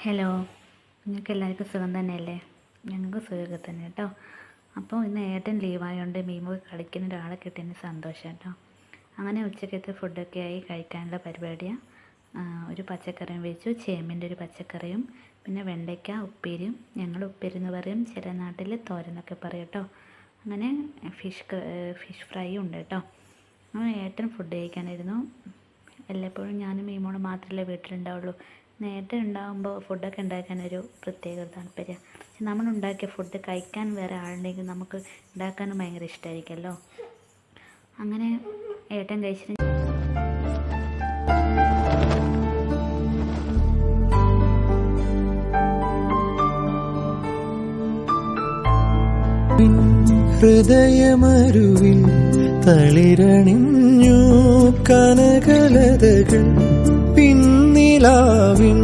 Hello, നിങ്ങൾക്ക് എല്ലാവർക്കും സുഖം തന്നെയല്ലേ? ഞങ്ങൾക്ക് സുഖമൊക്കെ തന്നെ കേട്ടോ. അപ്പോൾ ഇന്ന് ഏട്ടൻ ലീവായതുകൊണ്ട് മീമോ കളിക്കുന്ന ഒരാളെ കിട്ടിയതിന് സന്തോഷം കേട്ടോ. അങ്ങനെ ഉച്ചക്കത്തെ ഫുഡൊക്കെ ആയി കഴിക്കാനുള്ള പരിപാടിയാണ്. ഒരു പച്ചക്കറിയും വെച്ചു, ചേമ്പിൻ്റെ ഒരു പച്ചക്കറിയും, പിന്നെ വെണ്ടയ്ക്ക ഉപ്പേരിയും. ഞങ്ങൾ ഉപ്പേരി എന്ന് പറയും, ചില നാട്ടിൽ തോരനൊക്കെ പറയും കേട്ടോ. അങ്ങനെ ഫിഷ് ഫ്രൈ ഉണ്ട് കേട്ടോ. അങ്ങനെ ഏട്ടൻ ഫുഡ് കഴിക്കാനായിരുന്നു. എല്ലായ്പ്പോഴും ഞാനും മീമോളും മാത്രമല്ലേ വീട്ടിലുണ്ടാവുള്ളൂ. നേരത്തെ ഉണ്ടാകുമ്പോൾ ഫുഡൊക്കെ ഉണ്ടാക്കാനൊരു പ്രത്യേക താല്പര്യം. പക്ഷെ നമ്മളുണ്ടാക്കിയ ഫുഡ് കഴിക്കാൻ വേറെ ആളുണ്ടെങ്കിൽ നമുക്ക് ഉണ്ടാക്കാനും ഭയങ്കര ഇഷ്ടമായിരിക്കുമല്ലോ. അങ്ങനെ ഏട്ടൻ കഴിച്ചിട്ട് ഹൃദയമരുവിൽ തളിരണിഞ്ഞു കനകലതകൾ പിന്നിലാവിൻ